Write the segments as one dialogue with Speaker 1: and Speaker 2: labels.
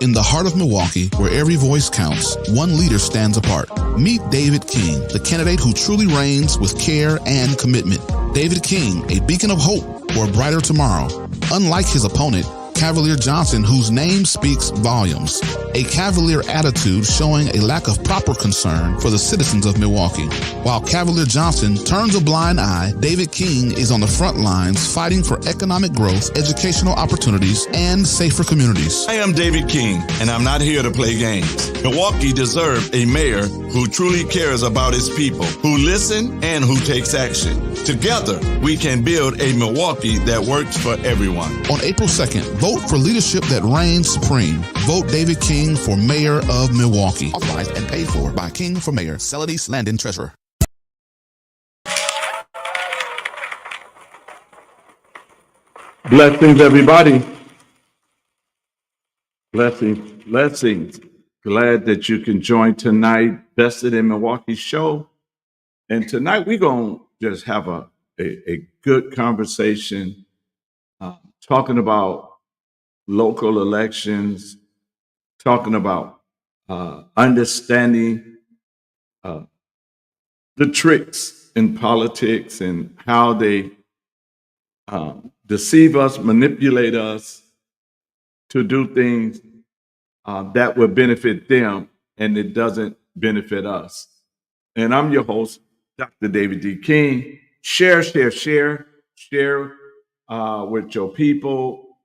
Speaker 1: In the heart of Milwaukee, where every voice counts, one leader stands apart. Meet David King, the candidate who truly reigns with care and commitment. David King, a beacon of hope for a brighter tomorrow. Unlike his opponent, Cavalier Johnson, whose name speaks volumes. A cavalier attitude showing a lack of proper concern for the citizens of Milwaukee. While Cavalier Johnson turns a blind eye, David King is on the front lines fighting for economic growth, educational opportunities, and safer communities.
Speaker 2: I am David King, and I'm not here to play games. Milwaukee deserves a mayor who truly cares about his people, who listens and who takes action. Together, we can build a Milwaukee that works for everyone.
Speaker 1: On April 2nd, vote for leadership that reigns supreme. Vote David King for Mayor of Milwaukee. Authorized and paid for by King for Mayor, Celadis Landon, Treasurer.
Speaker 3: Blessings, everybody. Blessings. Glad that you can join tonight, Vested in Milwaukee show. And tonight we're going to just have a good conversation talking about local elections, talking about understanding the tricks in politics and how they deceive us, manipulate us to do things that will benefit them, and it doesn't benefit us. And I'm your host, Dr. David D. King. Share with your people.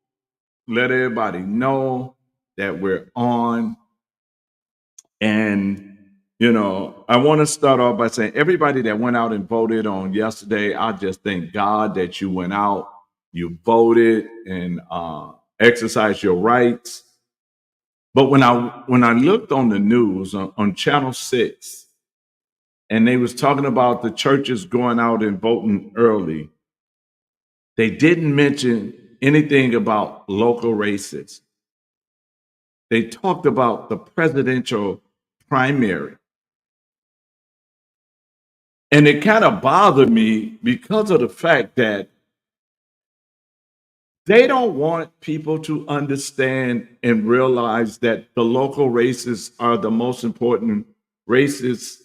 Speaker 3: Let everybody know that we're on. And, I want to start off by saying everybody that went out and voted on yesterday, I just thank God that you went out, you voted, and exercised your rights. But when I looked on the news on Channel 6, and they was talking about the churches going out and voting early. They didn't mention anything about local races. They talked about the presidential primary. And it kind of bothered me because of the fact that they don't want people to understand and realize that the local races are the most important races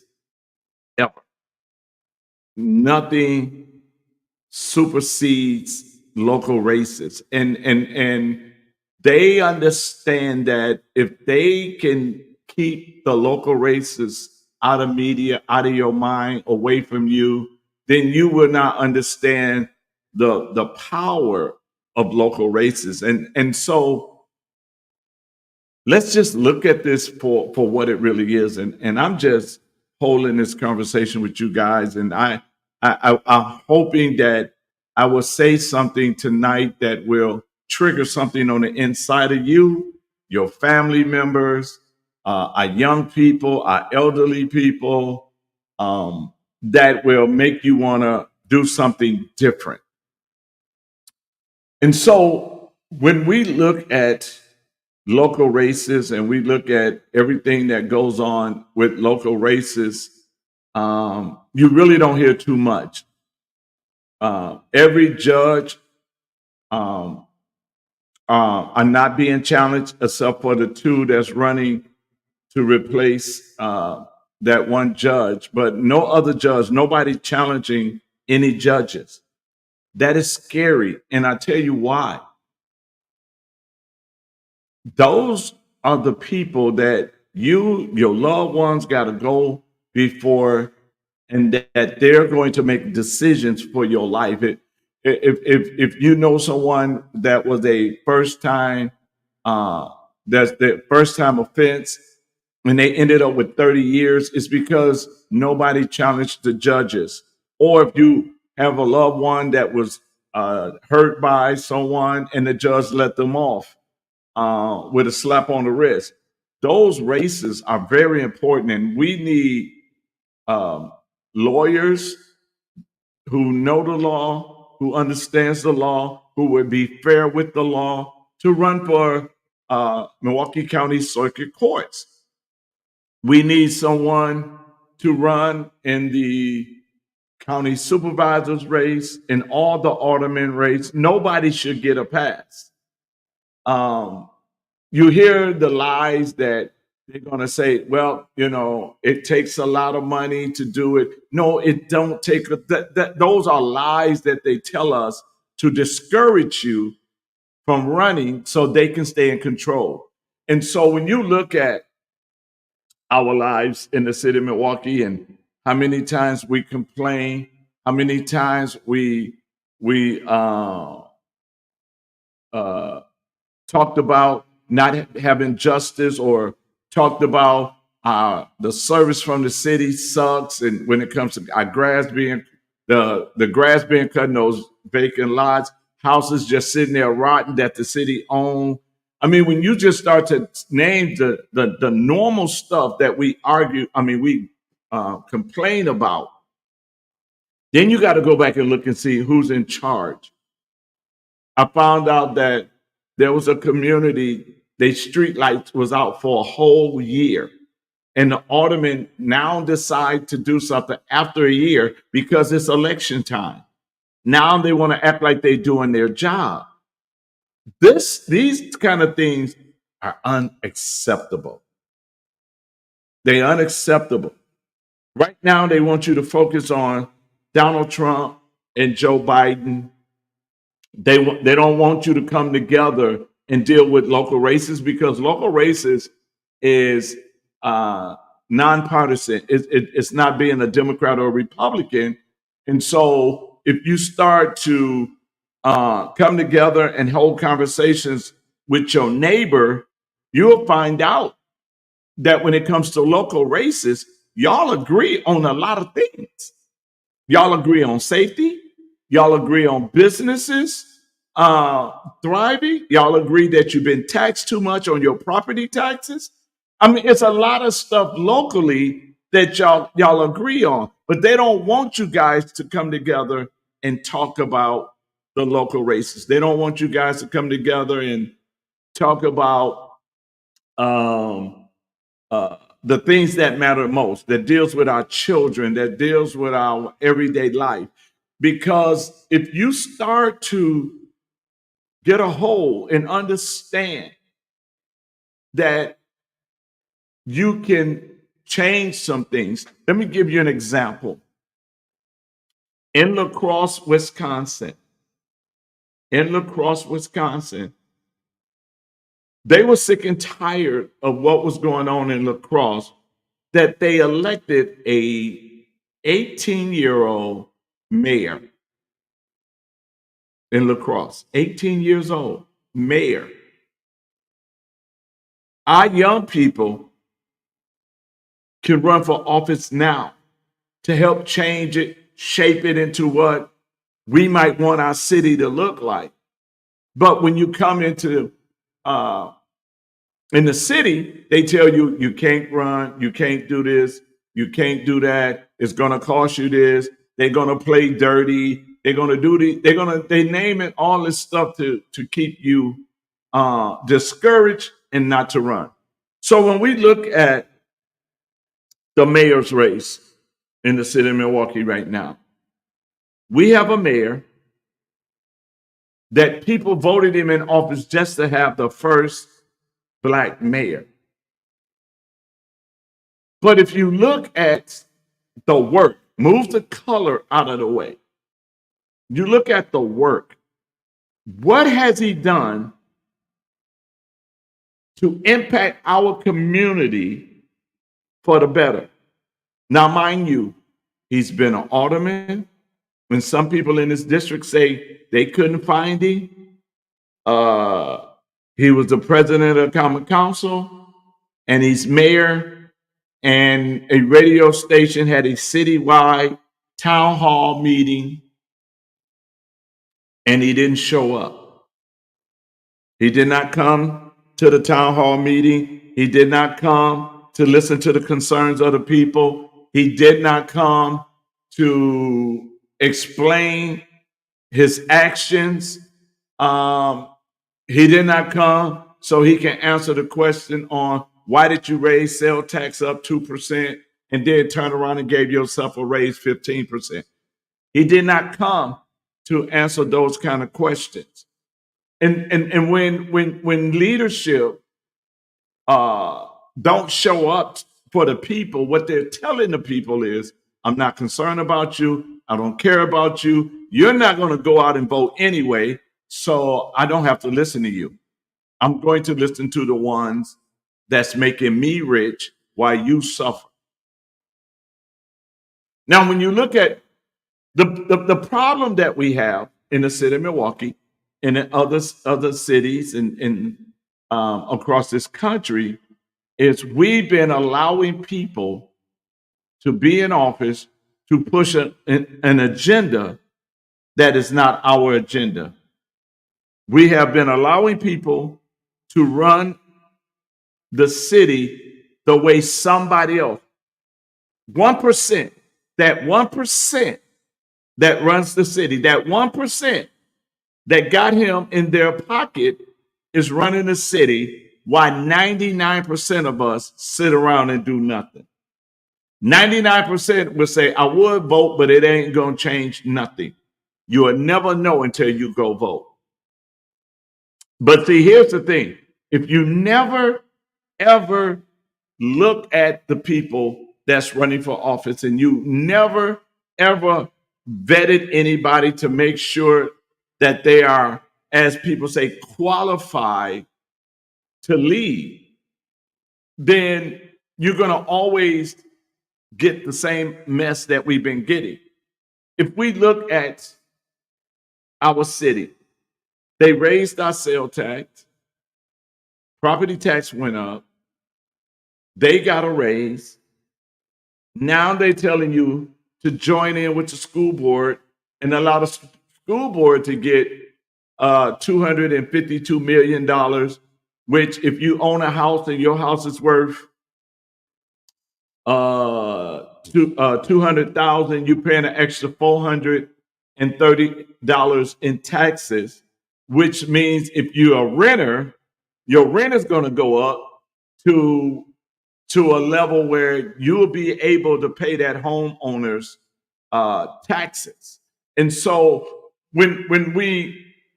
Speaker 3: ever. Nothing supersedes local races. And they understand that if they can keep the local races out of media, out of your mind, away from you, then you will not understand the power of local races. And so let's just look at this for what it really is. And I'm just holding this conversation with you guys, and I'm hoping that I will say something tonight that will trigger something on the inside of you, your family members, our young people, our elderly people, that will make you want to do something different. And so when we look at local races and we look at everything that goes on with local races, you really don't hear too much. Every judge are not being challenged except for the two that's running to replace that one judge, but no other judge, nobody challenging any judges. That is scary. And I tell you why. Those are the people that your loved ones got to go before, and that they're going to make decisions for your life. If you know someone that was a first time, that's the first time offense, and they ended up with 30 years, it's because nobody challenged the judges. Or if you have a loved one that was hurt by someone and the judge let them off with a slap on the wrist. Those races are very important, and we need lawyers who know the law, who understands the law, who would be fair with the law to run for Milwaukee County Circuit Courts. We need someone to run in the county supervisor's race and all the alderman race. Nobody should get a pass. You hear the lies that they're going to say, well, it takes a lot of money to do it. No, it don't take. Those are lies that they tell us to discourage you from running so they can stay in control. And so when you look at our lives in the city of Milwaukee and how many times we complain, how many times we talked about not having justice, or talked about the service from the city sucks, and when it comes to our grass being the grass being cut in those vacant lots, houses just sitting there rotten that the city owned. I mean, when you just start to name the normal stuff that we complain about, then you got to go back and look and see who's in charge. I found out that there was a community, their street lights was out for a whole year. And the aldermen now decide to do something after a year because it's election time. Now they want to act like they're doing their job. These kind of things are unacceptable. They're unacceptable. Right now, they want you to focus on Donald Trump and Joe Biden. They don't want you to come together and deal with local races, because local races is nonpartisan. It's not being a Democrat or a Republican. And so if you start to come together and hold conversations with your neighbor, you'll find out that when it comes to local races, y'all agree on a lot of things. Y'all agree on safety. Y'all agree on businesses thriving. Y'all agree that you've been taxed too much on your property taxes. I mean, it's a lot of stuff locally that y'all agree on, but they don't want you guys to come together and talk about the local races. They don't want you guys to come together and talk about the things that matter most, that deals with our children, that deals with our everyday life. Because if you start to get a hold and understand that you can change some things. Let me give you an example. In La Crosse, Wisconsin, they were sick and tired of what was going on in La Crosse, that they elected a 18-year-old mayor in La Crosse, 18 years old, mayor. Our young people can run for office now to help change it, shape it into what we might want our city to look like. But when you come into in the city, they tell you you can't run, you can't do this, you can't do that. It's gonna cost you this. They're gonna play dirty. They're gonna do they name it all this stuff to keep you discouraged and not to run. So when we look at the mayor's race in the city of Milwaukee right now, we have a mayor that people voted him in office just to have the first Black mayor. But if you look at the work, move the color out of the way. You look at the work. What has he done to impact our community for the better? Now, mind you, he's been an alderman. When some people in this district say they couldn't find him, he was the president of the common council, and he's mayor, and a radio station had a citywide town hall meeting, and he didn't show up. He did not come to the town hall meeting. He did not come to listen to the concerns of the people. He did not come to explain his actions. He did not come so he can answer the question on why did you raise sales tax up 2% and then turn around and gave yourself a raise 15%. He did not come to answer those kind of questions. And when leadership don't show up for the people, what they're telling the people is, I'm not concerned about you. I don't care about you. You're not going to go out and vote anyway, so I don't have to listen to you. I'm going to listen to the ones that's making me rich while you suffer. Now, when you look at the problem that we have in the city of Milwaukee and in other cities and across this country, is we've been allowing people to be in office to push an agenda that is not our agenda. We have been allowing people to run the city the way somebody else, 1%, that 1% that runs the city, that 1% that got him in their pocket is running the city, while 99% of us sit around and do nothing. 99% will say, I would vote, but it ain't going to change nothing. You will never know until you go vote. But see, here's the thing. If you never, ever look at the people that's running for office and you never, ever vetted anybody to make sure that they are, as people say, qualified to lead, then you're going to always get the same mess that we've been getting. If we look at our city, they raised our sales tax, property tax went up, they got a raise. Now they're telling you to join in with the school board and allow the school board to get $252 million, which if you own a house and your house is worth $200,000, you're paying an extra $430 in taxes, which means if you're a renter, your rent is going to go up to a level where you'll be able to pay that homeowner's taxes. And so when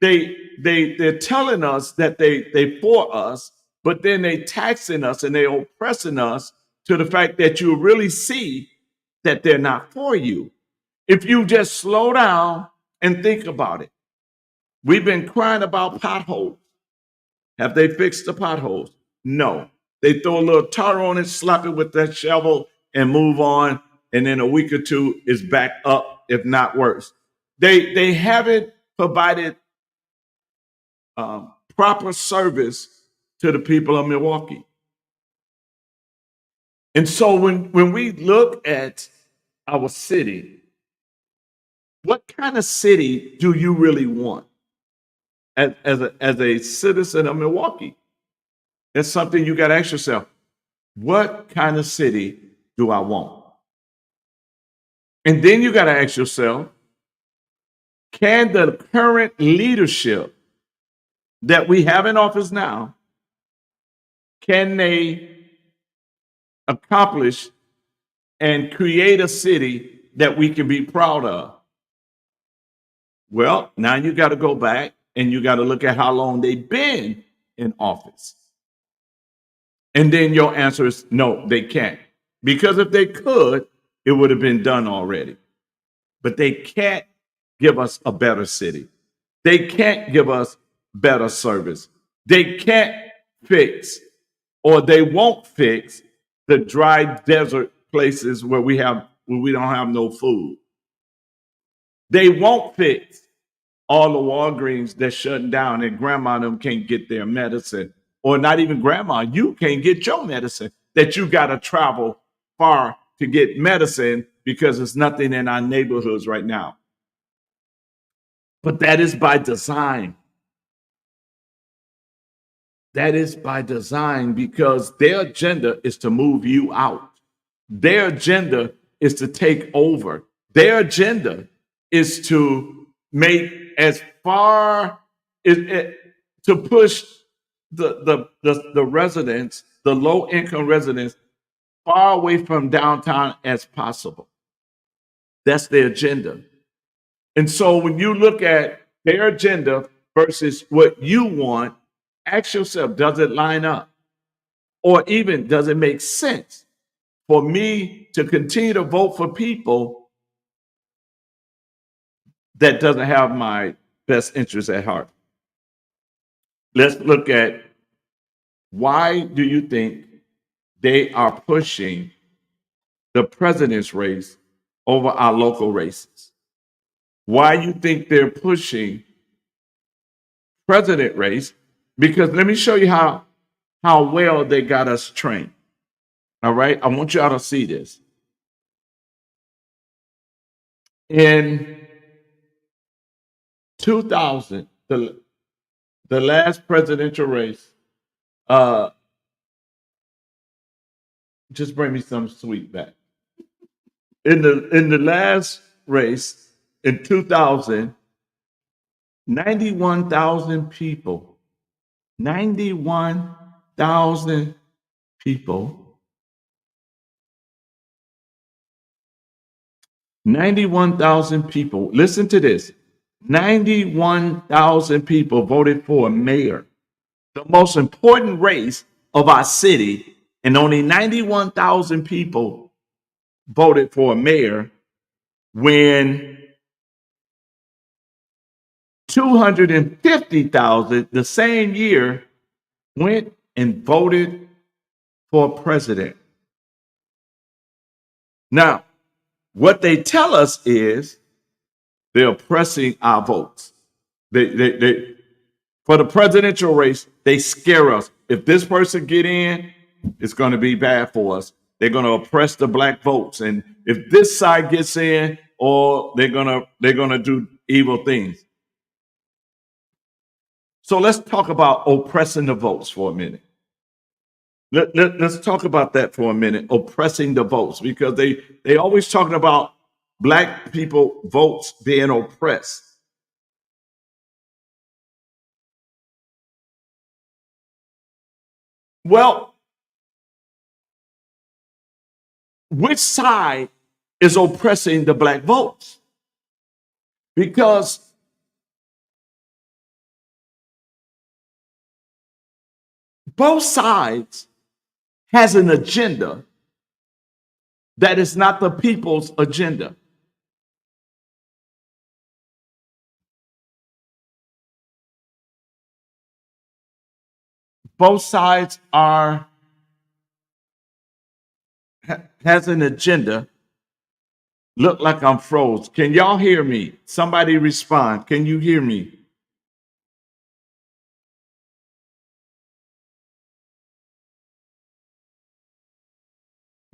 Speaker 3: they're telling us that they for us, but then they taxing us and they oppressing us to the fact that you really see that they're not for you. If you just slow down and think about it, we've been crying about potholes. Have they fixed the potholes? No. They throw a little tar on it, slap it with that shovel, and move on. And then a week or two is back up, if not worse. They haven't provided proper service to the people of Milwaukee. And so when we look at our city, what kind of city do you really want as a citizen of Milwaukee? That's something you got to ask yourself. What kind of city do I want? And then you got to ask yourself, can the current leadership that we have in office now, can they accomplish and create a city that we can be proud of? Well, now you got to go back and you got to look at how long they've been in office. And then your answer is no, they can't. Because if they could, it would have been done already. But they can't give us a better city. They can't give us better service. They can't fix, or they won't fix, the dry desert places where we don't have no food. They won't fix all the Walgreens that's shutting down and grandma and them can't get their medicine. Or not even grandma, you can't get your medicine, that you got to travel far to get medicine because there's nothing in our neighborhoods right now. But that is by design. That is by design, because their agenda is to move you out. Their agenda is to take over. Their agenda is to make as far to push the residents, the low income residents, far away from downtown as possible. That's their agenda. And so when you look at their agenda versus what you want, ask yourself, does it line up? Or even, does it make sense for me to continue to vote for people that doesn't have my best interests at heart? Let's look at, why do you think they are pushing the president's race over our local races? Why you think they're pushing president race? Because let me show you how well they got us trained. All right, I want y'all to see this. In 2000, the last presidential race, just bring me some sweet back. In the last race in 2000, 91,000 people, 91,000 people, 91,000 people, listen to this, 91,000 people voted for a mayor, the most important race of our city, and only 91,000 people voted for a mayor, when 250,000 the same year went and voted for president. Now, what they tell us is they're oppressing our votes. They for the presidential race, they scare us. If this person get in, it's going to be bad for us. They're going to oppress the black votes, and if this side gets in, or they're gonna do evil things. So let's talk about oppressing the votes for a minute. Let's talk about that for a minute, oppressing the votes, because they always talking about black people votes being oppressed. Well, which side is oppressing the black votes? Because both sides has an agenda that is not the people's agenda. Both sides has an agenda. Look like I'm froze. Can y'all hear me? Somebody respond. Can you hear me?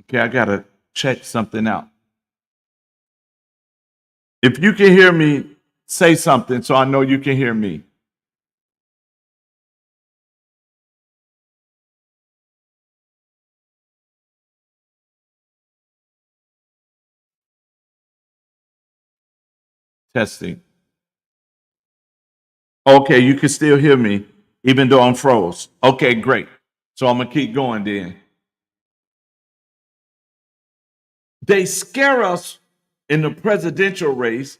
Speaker 3: Okay, I gotta check something out. If you can hear me, say something so I know you can hear me. Testing. Okay, you can still hear me, even though I'm froze. Okay, great. So I'm gonna keep going then. They scare us in the presidential race,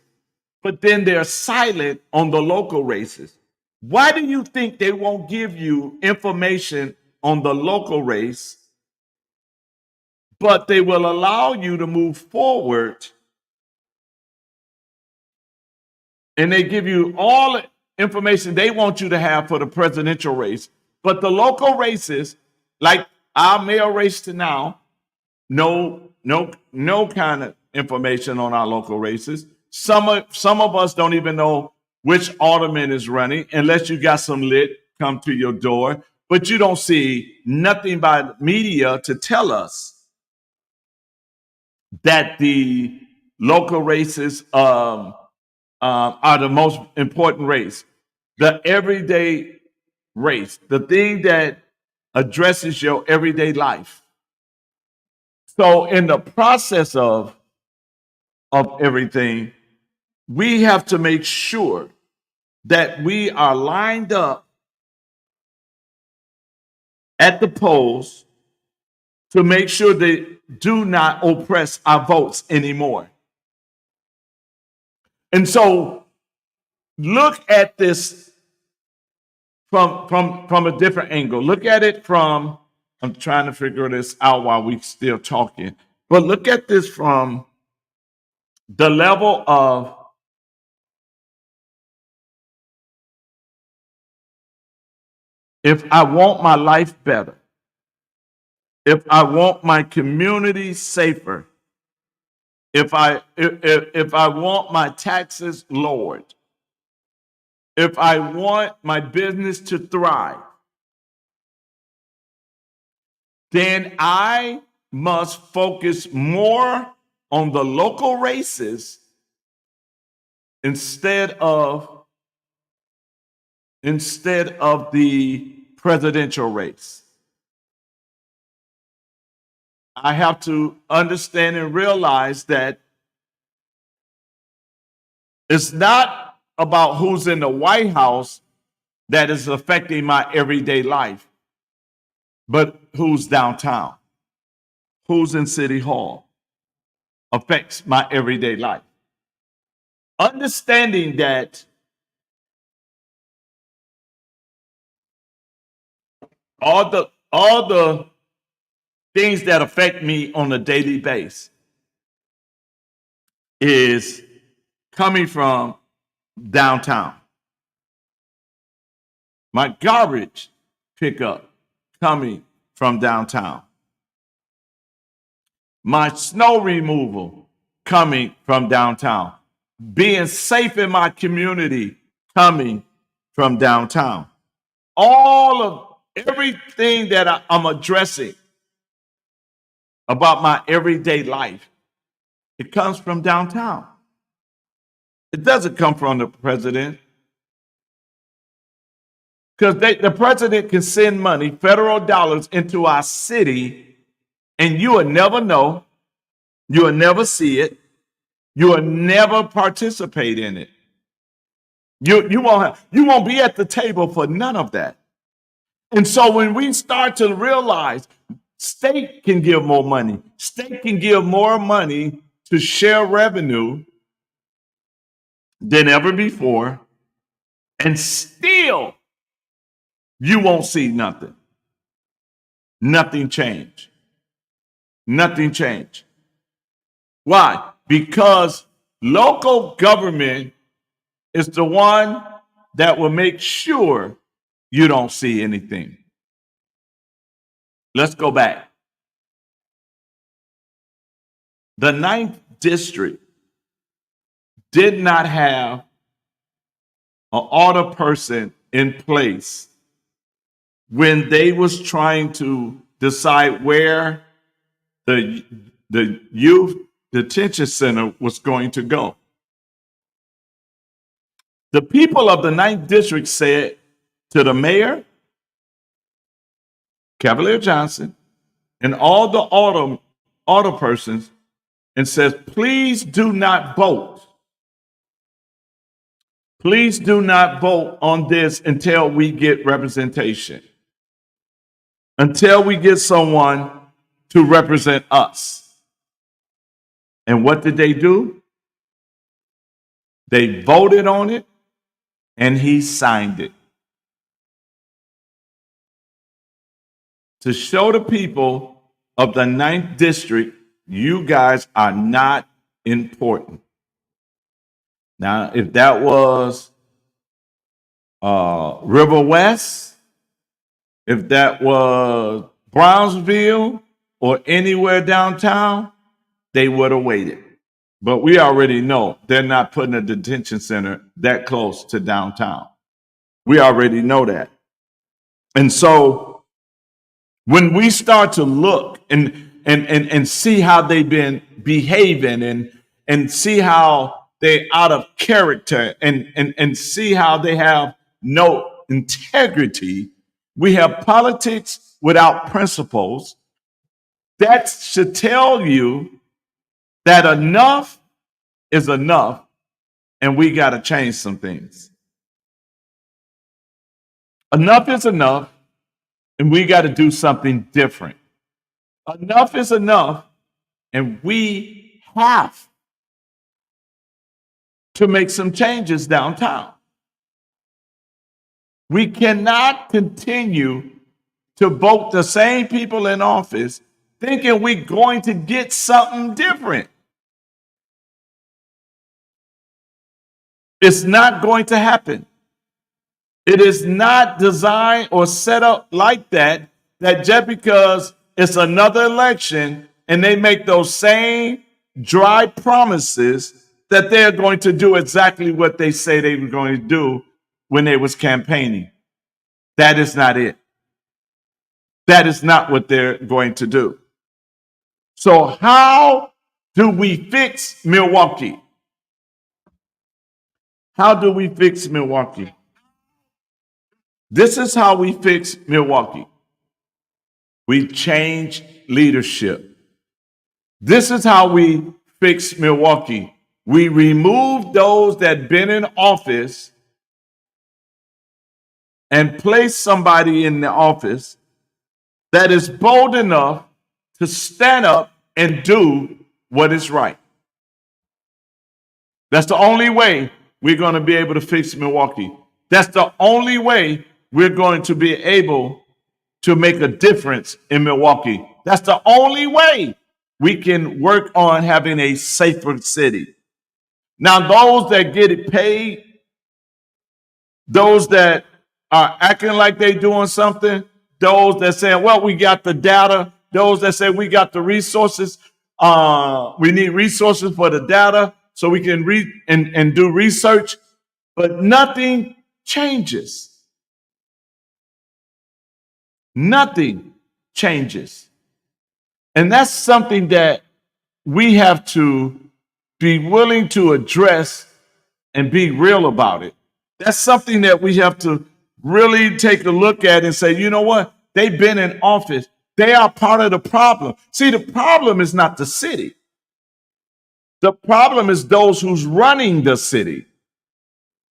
Speaker 3: but then they're silent on the local races. Why do you think they won't give you information on the local race, but they will allow you to move forward and they give you all the information they want you to have for the presidential race? But the local races, like our mayor race to now, no kind of information on our local races. Some of us don't even know which alderman is running unless you got some lit come to your door. But you don't see nothing by the media to tell us that the local races are the most important race. The everyday race, the thing that addresses your everyday life. So in the process of everything, we have to make sure that we are lined up at the polls to make sure they do not oppress our votes anymore. And so look at this from a different angle. Look at it from, I'm trying to figure this out while we still talking, but look at this from the level of if I want my life better, if I want my community safer, if I want my taxes lowered, if I want my business to thrive, then I must focus more on the local races instead of the presidential race. I have to understand and realize that it's not about who's in the White House that is affecting my everyday life, but who's downtown, who's in City Hall affects my everyday life. Understanding that all the things that affect me on a daily basis is coming from downtown. My garbage pickup coming from downtown. My snow removal coming from downtown. Being safe in my community coming from downtown. All of everything that I'm addressing about my everyday life, it comes from downtown. It doesn't come from the president. Because the president can send money, federal dollars, into our city, and you will never know, you will never see it, you will never participate in it. You won't be at the table for none of that. And so when we start to realize state can give more money, state can give more money to share revenue than ever before, and still you won't see nothing. Nothing change. Nothing change. Why? Because local government is the one that will make sure you don't see anything. Let's go back. The 9th district did not have an order person in place when they was trying to decide where the youth detention center was going to go. The people of the 9th district said to the mayor, Cavalier Johnson, and all the order persons, and says, please do not vote. Please do not vote on this until we get representation. Until we get someone to represent us. And what did they do? They voted on it, and he signed it. To show the people of the 9th district, you guys are not important. Now, if that was River West, if that was Brownsville or anywhere downtown, they would have waited. But we already know they're not putting a detention center that close to downtown. We already know that. And so when we start to look and see how they've been behaving and see how they're out of character and see how they have no integrity, we have politics without principles. That should tell you that enough is enough, and we got to change some things. Enough is enough, and we got to do something different. Enough is enough, and we have to make some changes downtown. We cannot continue to vote the same people in office thinking we're going to get something different. It's not going to happen. It is not designed or set up like that just because it's another election and they make those same dry promises that they're going to do exactly what they say they were going to do when they was campaigning. That is not it. That is not what they're going to do. So how do we fix Milwaukee? How do we fix Milwaukee? This is how we fix Milwaukee. We change leadership. This is how we fix Milwaukee. We remove those that been in office and place somebody in the office that is bold enough to stand up and do what is right. That's the only way we're going to be able to fix Milwaukee. That's the only way we're going to be able to make a difference in Milwaukee. That's the only way we can work on having a safer city. Now, those that get it paid, those that are acting like they're doing something, those that say, well, we got the data, those that say we got the resources, we need resources for the data so we can read and do research, but nothing changes. Nothing changes. And that's something that we have to be willing to address and be real about it. That's something that we have to really take a look at and say, you know what? They've been in office. They are part of the problem. See, the problem is not the city. The problem is those who's running the city.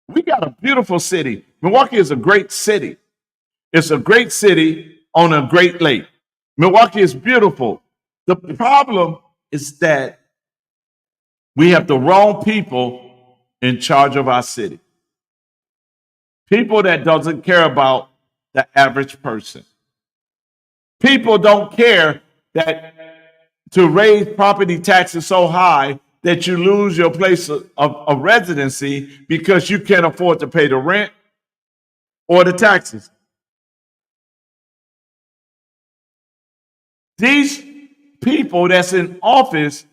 Speaker 3: We got a beautiful city. Milwaukee is a great city. It's a great city on a great lake. Milwaukee is beautiful. The problem is that we have the wrong people in charge of our city. People that doesn't care about the average person. People don't care that to raise property taxes so high that you lose your place of residency because you can't afford to pay the rent or the taxes. These people that's in office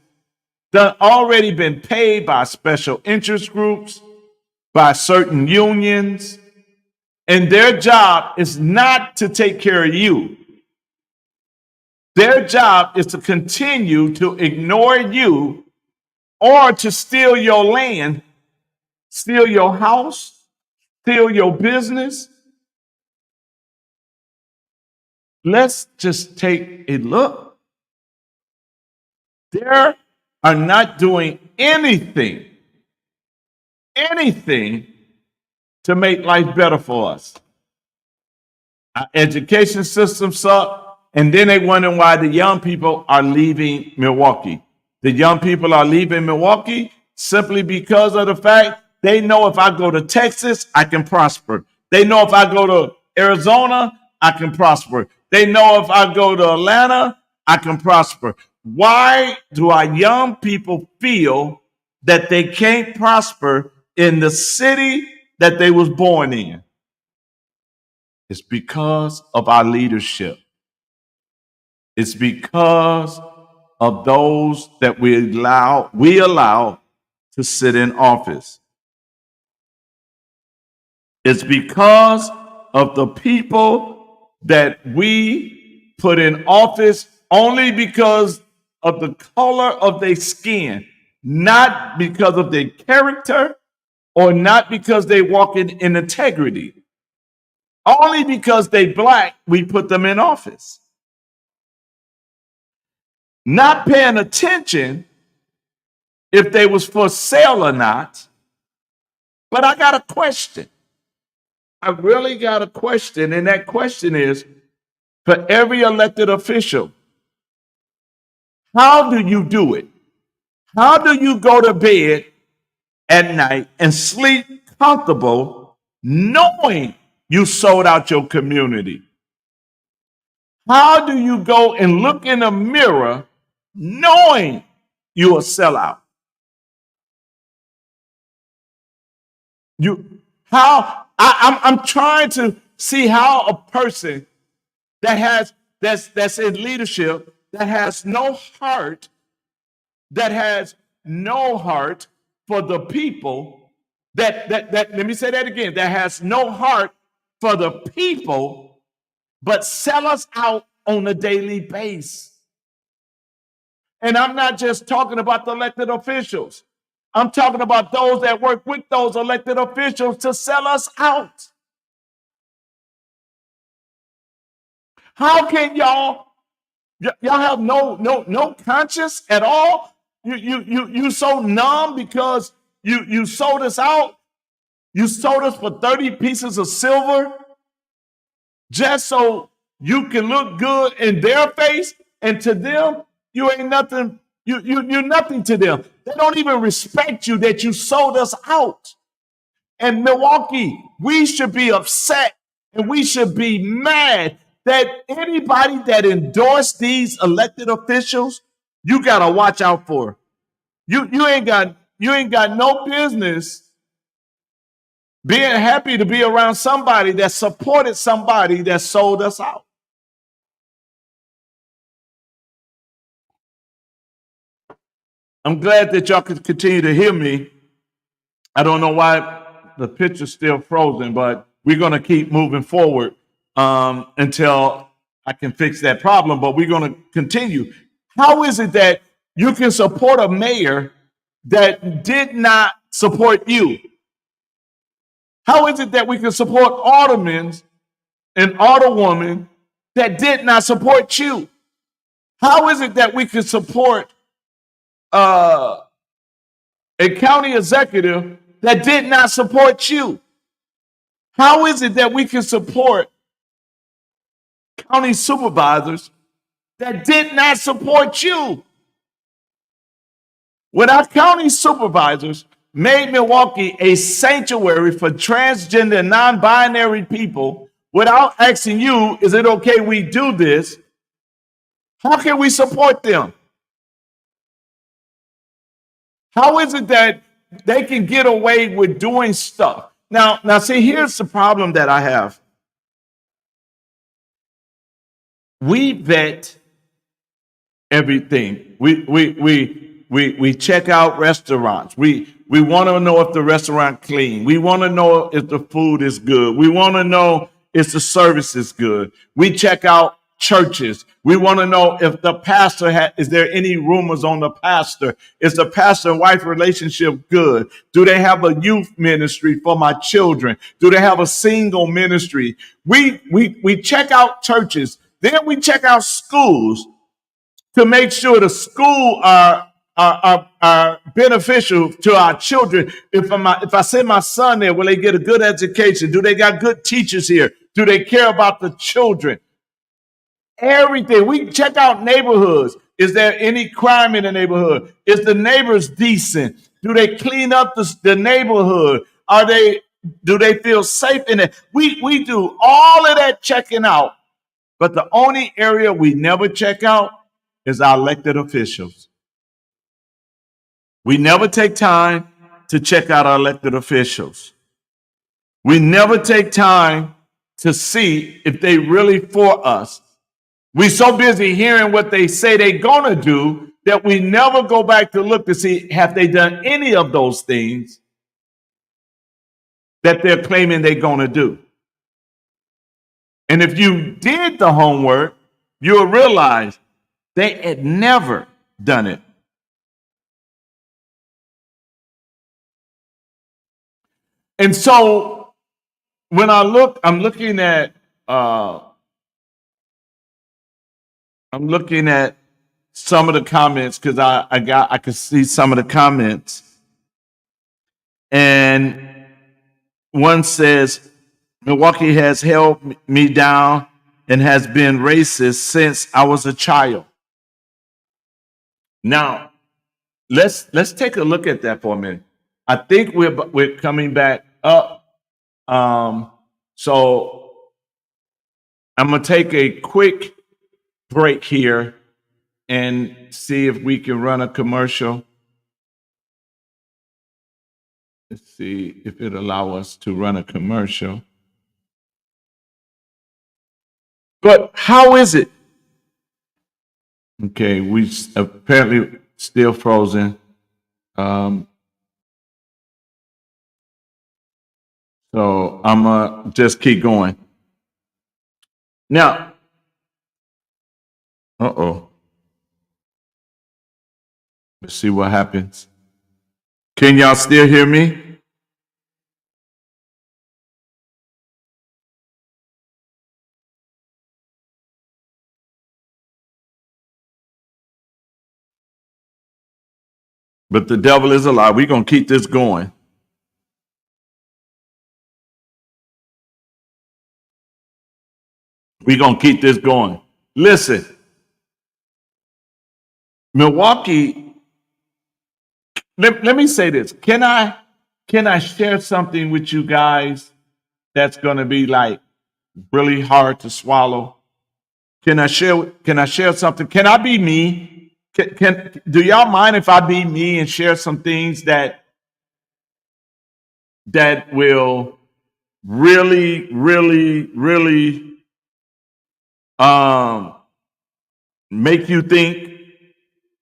Speaker 3: done already been paid by special interest groups, by certain unions, and their job is not to take care of you. Their job is to continue to ignore you or to steal your land, steal your house, steal your business. Let's just take a look. They are not doing anything to make life better for us. Our education system sucks, and then they wonder why the young people are leaving Milwaukee. The young people are leaving Milwaukee simply because of the fact they know if I go to Texas, I can prosper. They know if I go to Arizona, I can prosper. They know if I go to Atlanta, I can prosper. Why do our young people feel that they can't prosper in the city that they was born in? It's because of our leadership. It's because of those that we allow to sit in office. It's because of the people that we put in office only because of the color of their skin, not because of their character or not because they walk in integrity. Only because they black, we put them in office. Not paying attention if they was for sale or not. But I got a question. I really got a question, and that question is, for every elected official, how do you do it? How do you go to bed at night and sleep comfortable knowing you sold out your community? How do you go and look in a mirror knowing you're a sellout? I'm trying to see how a person that's in leadership that has no heart for the people that let me say that again, that has no heart for the people but sell us out on a daily basis. And I'm not just talking about the elected officials. I'm talking about those that work with those elected officials to sell us out. How can y'all have no conscience at all? You so numb because you sold us out. You sold us for 30 pieces of silver just so you can look good in their face, and to them, you ain't nothing. You're nothing to them. They don't even respect you that you sold us out. And Milwaukee, we should be upset and we should be mad that anybody that endorsed these elected officials, you gotta watch out for. You ain't got no business being happy to be around somebody that supported somebody that sold us out. I'm glad that y'all can continue to hear me. I don't know why the picture's still frozen, but we're going to keep moving forward until I can fix that problem, but we're going to continue. How is it that you can support a mayor that did not support you? How is it that we can support aldermen and alderwomen that did not support you? How is it that we can support a county executive that did not support you? How is it that we can support county supervisors that did not support you? When our county supervisors made Milwaukee a sanctuary for transgender and non-binary people without asking you, is it okay we do this? How can we support them? How is it that they can get away with doing stuff? Now, see, here's the problem that I have. We vet everything. We check out restaurants. We want to know if the restaurant clean. We want to know if the food is good. We want to know if the service is good. We check out churches. We want to know if the pastor is there any rumors on the pastor? Is the pastor and wife relationship good? Do they have a youth ministry for my children? Do they have a single ministry? We check out churches. Then we check out schools to make sure the school are beneficial to our children. If I send my son there, will they get a good education? Do they got good teachers here? Do they care about the children? Everything. We check out neighborhoods. Is there any crime in the neighborhood? Is the neighbors decent? Do they clean up the neighborhood? Do they feel safe in it? We do all of that checking out, but the only area we never check out is our elected officials. We never take time to check out our elected officials. We never take time to see if they really for us. We're so busy hearing what they say they're going to do that we never go back to look to see, have they done any of those things that they're claiming they're going to do? And if you did the homework, you'll realize they had never done it. And so when I'm looking at some of the comments because I could see some of the comments, and one says Milwaukee has held me down and has been racist since I was a child. Now, let's take a look at that for a minute. I think we're coming back up. So I'm gonna take a quick break here and see if we can run a commercial. Let's see if it allow us to run a commercial. But how is it? Okay, we apparently still frozen. So I'm gonna just keep going. Now, let's see what happens. Can y'all still hear me? But the devil is a lie. We're gonna keep this going. We're going to keep this going. Listen, Milwaukee, let me say this. Can I share something with you guys that's going to be like really hard to swallow? Can I share something? Can I be me? Do y'all mind if I be me and share some things that will really, really, really make you think?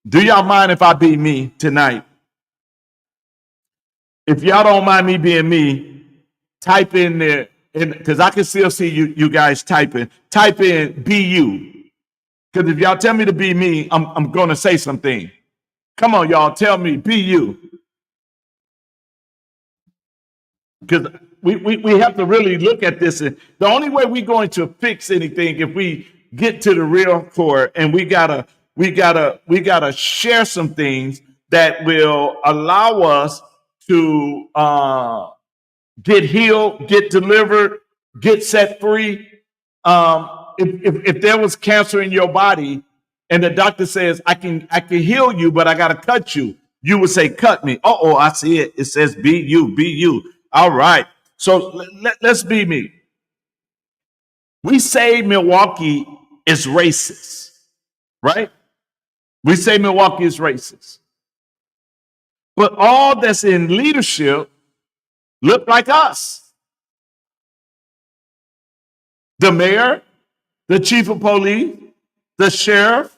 Speaker 3: Do y'all mind if I be me tonight? If y'all don't mind me being me, type in there, because I can still see you guys typing. Type in "be you," because if y'all tell me to be me, I'm going to say something. Come on, y'all, tell me "be you," because we have to really look at this. And the only way we're going to fix anything if we get to the real core, and we gotta share some things that will allow us to get healed, get delivered, get set free. If there was cancer in your body and the doctor says, I can heal you, but I got to cut you, you would say, cut me. Oh, I see it. It says be you. All right. So let's be me. We say Milwaukee is racist, right? We say Milwaukee is racist. But all that's in leadership look like us. The mayor, the chief of police, the sheriff,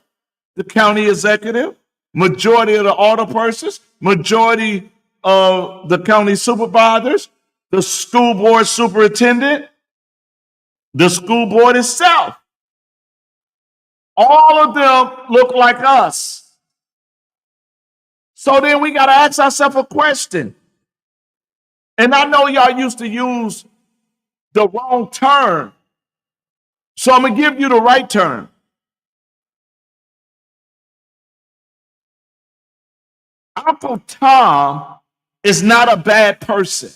Speaker 3: the county executive, majority of the alderpersons, majority of the county supervisors, the school board superintendent, the school board itself. All of them look like us. So then we got to ask ourselves a question. And I know y'all used to use the wrong term. So I'm going to give you the right term. Uncle Tom is not a bad person.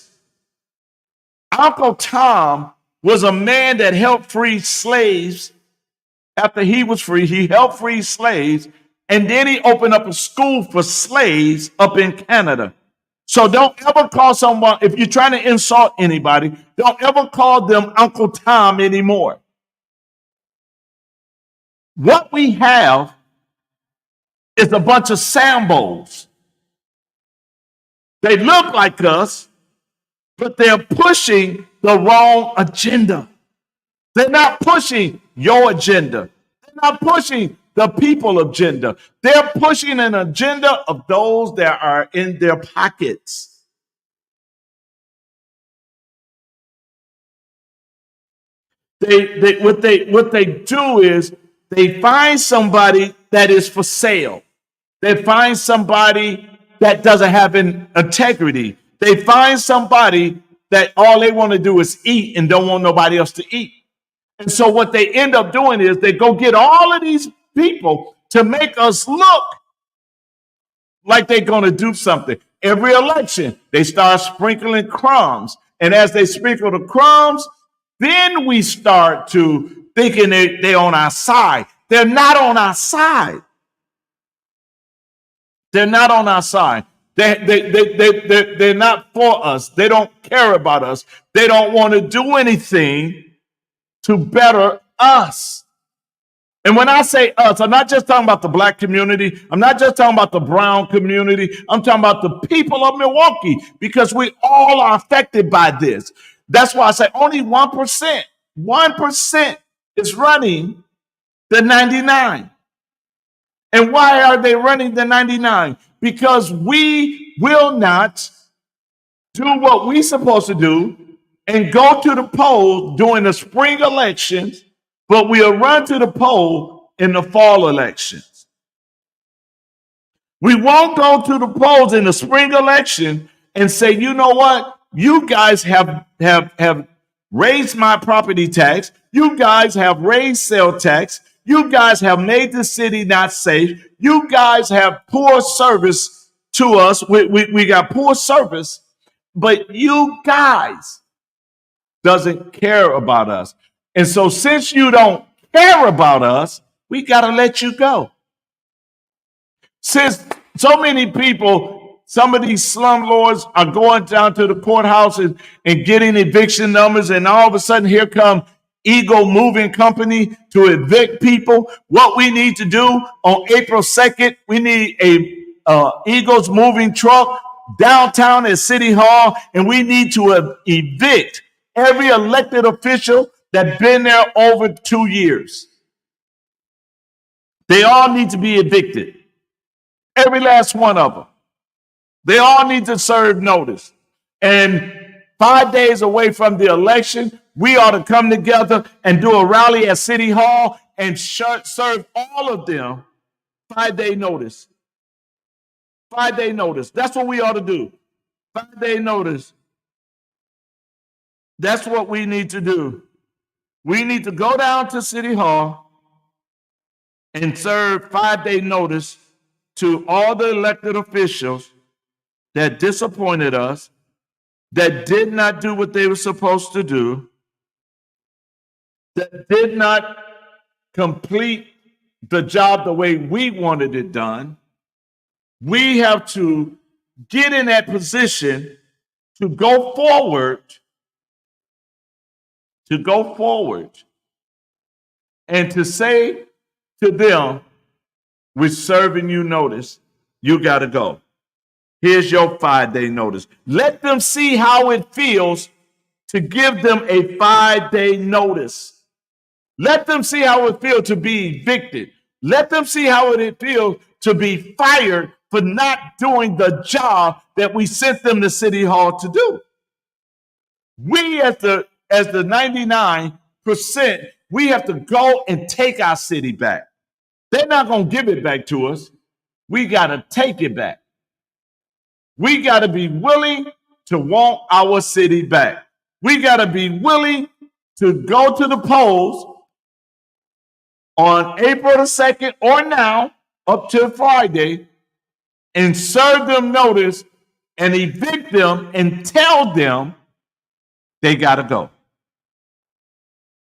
Speaker 3: Uncle Tom was a man that helped free slaves. After he was free, he helped free slaves, and then he opened up a school for slaves up in Canada. So don't ever call someone, if you're trying to insult anybody, don't ever call them Uncle Tom anymore. What we have is a bunch of Sambos. They look like us, but they're pushing the wrong agenda. They're not pushing your agenda. They're not pushing the people agenda. They're pushing an agenda of those that are in their pockets. What they do is they find somebody that is for sale. They find somebody that doesn't have an integrity. They find somebody that all they want to do is eat and don't want nobody else to eat. And so what they end up doing is they go get all of these people to make us look like they're going to do something. Every election, they start sprinkling crumbs. And as they sprinkle the crumbs, then we start to thinking they're on our side. They're not on our side. They're not on our side. They're not for us. They don't care about us. They don't want to do anything to better us. And when I say us, I'm not just talking about the black community. I'm not just talking about the brown community. I'm talking about the people of Milwaukee, because we all are affected by this. That's why I say only 1% is running the 99. And why are they running the 99? Because we will not do what we're supposed to do and go to the polls during the spring elections, but we'll run to the poll in the fall elections. We won't go to the polls in the spring election and say, you know what? You guys have raised my property tax. You guys have raised sale tax. You guys have made the city not safe. You guys have poor service to us. We got poor service, but you guys doesn't care about us. And so since you don't care about us, we got to let you go. Since so many people, some of these slumlords are going down to the courthouses and getting eviction numbers, and all of a sudden here come Eagle Moving Company to evict people. What we need to do on April 2nd, we need a Eagles moving truck downtown at City Hall, and we need to evict every elected official that's been there over 2 years. They all need to be evicted. Every last one of them. They all need to serve notice. And 5 days away from the election, we ought to come together and do a rally at City Hall and serve all of them 5-day notice. 5-day notice. That's what we ought to do. 5-day notice. That's what we need to do. We need to go down to City Hall and serve 5-day notice to all the elected officials that disappointed us, that did not do what they were supposed to do, that did not complete the job the way we wanted it done. We have to get in that position to go forward, and to say to them, we're serving you notice, you got to go. Here's your 5-day notice. Let them see how it feels to give them a 5-day notice. Let them see how it feels to be evicted. Let them see how it feels to be fired for not doing the job that we sent them to City Hall to do. We as the 99%, we have to go and take our city back. They're not going to give it back to us. We got to take it back. We got to be willing to want our city back. We got to be willing to go to the polls on April the 2nd or now up to Friday and serve them notice and evict them and tell them they got to go.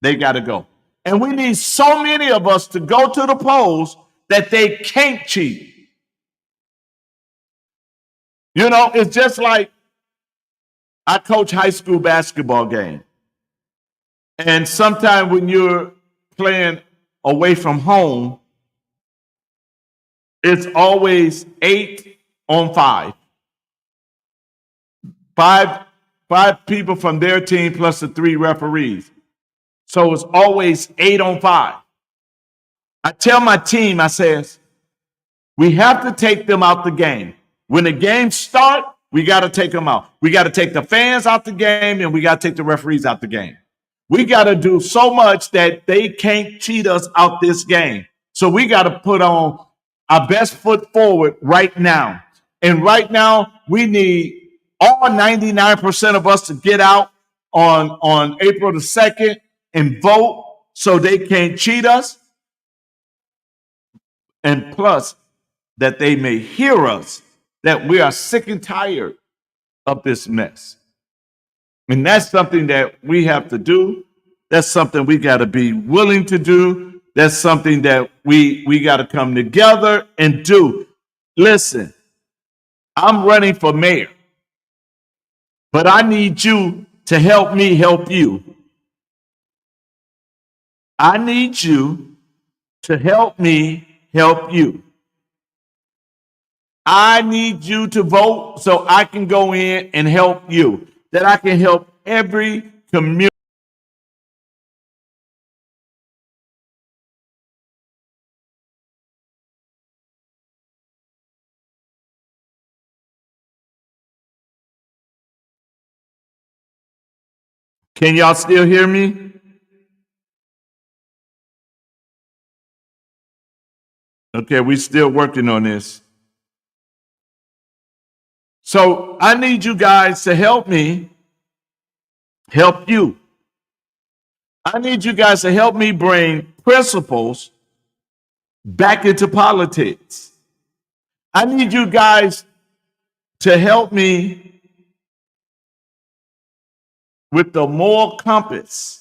Speaker 3: They got to go. And we need so many of us to go to the polls that they can't cheat. You know, it's just like I coach high school basketball game. And sometimes when you're playing away from home, it's always 8-on-5. Five people from their team plus the 3 referees. So it's always 8-on-5. I tell my team, I says, we have to take them out the game. When the game starts, we got to take them out. We got to take the fans out the game, and we got to take the referees out the game. We got to do so much that they can't cheat us out this game. So we got to put on our best foot forward right now. And right now, we need all 99% of us to get out on April the 2nd and vote so they can't cheat us. And plus, that they may hear us, that we are sick and tired of this mess. And that's something that we have to do. That's something we got to be willing to do. That's something that we got to come together and do. Listen, I'm running for mayor, but I need you to help me help you. I need you to help me help you. I need you to vote so I can go in and help you, that I can help every community. Can y'all still hear me? Okay, we're still working on this. So I need you guys to help me help you. I need you guys to help me bring principles back into politics. I need you guys to help me with the moral compass.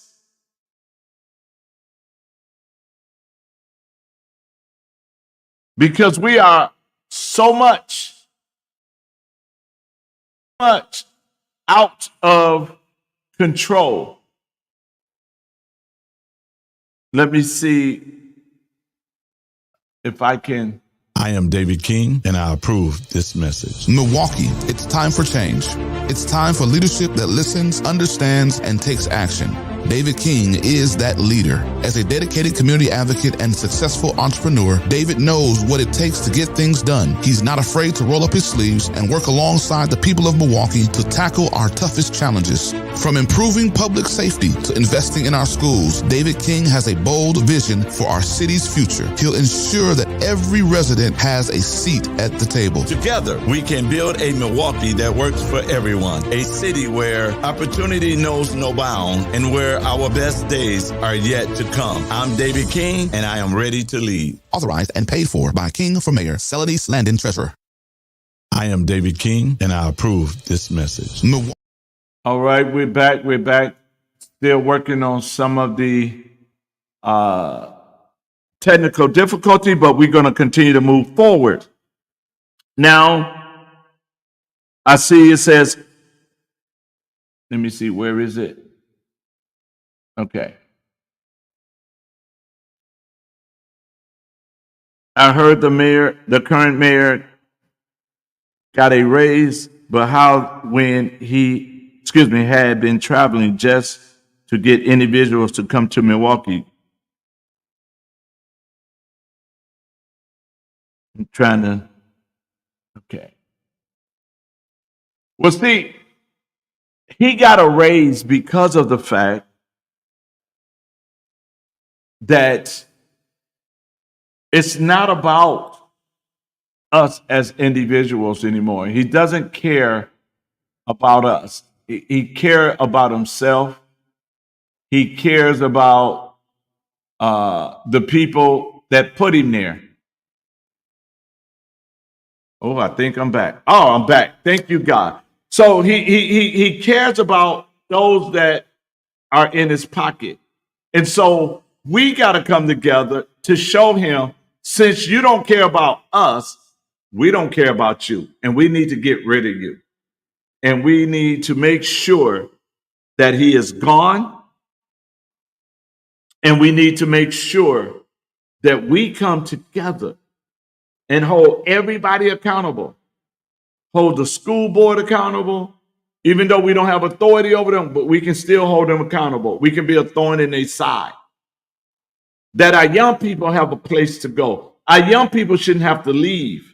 Speaker 3: Because we are so much out of control. Let me see if I can.
Speaker 2: I am David King, and I approve this message.
Speaker 1: Milwaukee, it's time for change. It's time for leadership that listens, understands, and takes action. David King is that leader. As a dedicated community advocate and successful entrepreneur, David knows what it takes to get things done. He's not afraid to roll up his sleeves and work alongside the people of Milwaukee to tackle our toughest challenges. From improving public safety to investing in our schools, David King has a bold vision for our city's future. He'll ensure that every resident has a seat at the table.
Speaker 2: Together, we can build a Milwaukee that works for everyone, a city where opportunity knows no bound and where our best days are yet to come. I'm David King, and I am ready to lead.
Speaker 1: Authorized and paid for by King for Mayor, Celanese Landon, Treasurer.
Speaker 2: I am David King, and I approve this message.
Speaker 3: All right, we're back. We're back. Still working on some of the technical difficulty, but we're going to continue to move forward. Now, I see it says, let me see, where is it? Okay. I heard the current mayor got a raise, but how when he, had been traveling just to get individuals to come to Milwaukee. I'm trying to, okay. Well, see, he got a raise because of the fact that it's not about us as individuals anymore. He doesn't care about us. He cares about himself. He cares about the people that put him there. Oh, I think I'm back. Oh, I'm back. Thank you, God. So he cares about those that are in his pocket. And so we got to come together to show him, since you don't care about us, we don't care about you. And we need to get rid of you. And we need to make sure that he is gone. And we need to make sure that we come together and hold everybody accountable. Hold the school board accountable, even though we don't have authority over them, but we can still hold them accountable. We can be a thorn in their side. That our young people have a place to go. Our young people shouldn't have to leave.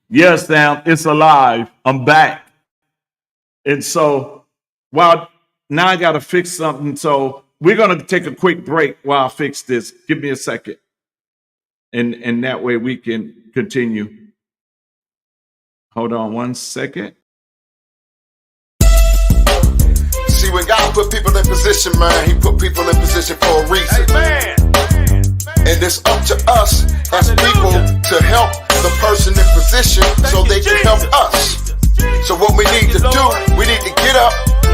Speaker 3: Yes, Sam, it's alive. I'm back. And so, now I got to fix something. So we're going to take a quick break while I fix this. Give me a second. And that way we can continue. Hold on one second.
Speaker 4: See, when God put people in position, man, he put people in position for a reason.
Speaker 5: Amen.
Speaker 4: And it's up to us as people to help the person in position so they can help us. So what we need to do, we need to get up,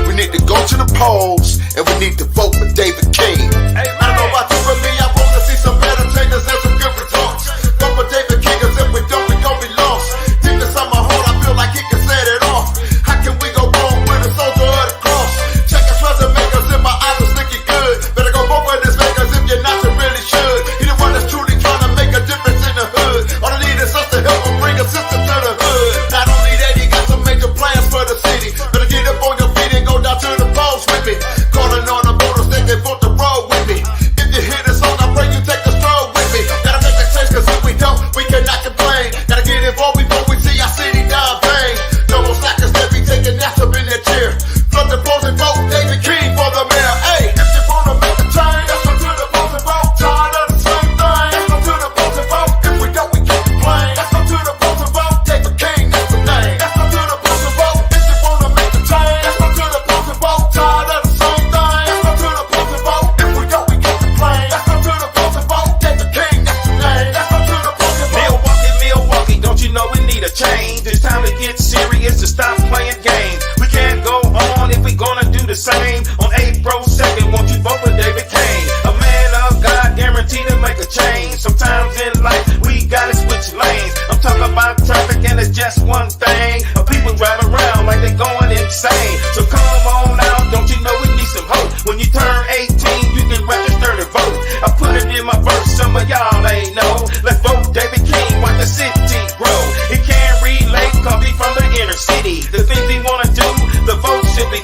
Speaker 4: we need to go to the polls, and we need to vote for David King. I don't know about you, but me, I want to see some better changes and some good results. Vote for David King, cause if we don't, we gon' be lost. Deep inside my heart, I feel like he can set it off. How can we go wrong with a soldier of the cross? Check his resume, cause in my eyes it's looking good. Better go vote for this man, cause if you're not, you really should. He the one that's truly trying to make a difference in the hood. All I need is us to help him bring a system to the hood. Not only that, he got some major plans for the city. Better get up on your feet and go down to the polls with me. Calling on the voters, they can vote the road with me. If you hear this song, I pray you take a stroll with me. Gotta make that change, cause if we don't, we cannot complain. Gotta get involved before we see our city down vain. No more slackers that be taking naps up in their chair. Flood the polls and vote David King for the mayor. Hey, if you wanna make a change, let's go to the polls and vote. Tired of the same thing. Let's go to the polls and vote. If we don't, we can't complain. Let's go to the polls and vote. David King, that's the name. Let's go to the polls and vote. If you wanna make a change, let's go to the polls and vote. Tired of the same thing. Let's go to the polls and vote. If we don't, we can't complain. Let's go to the polls and vote. David King, that's the name. Let's go to the polls and vote.
Speaker 5: Milwaukee, don't you know we need a change? It's time to get serious, to stop playing games. We can't go on if we gonna do the same. On April 2nd, won't you vote for David King? A man of God, guaranteed to make a change. Sometimes in life, we gotta switch lanes. I'm talking about traffic and it's just one thing. People drive around like they're going insane. So come on out, don't you know we need some hope? When you turn 18, you can register to vote. I put it in my verse, some of y'all ain't know. Let's vote David King, watch the city grow. He can't relate, cause he from the inner city. The things he wanna do, the vote should be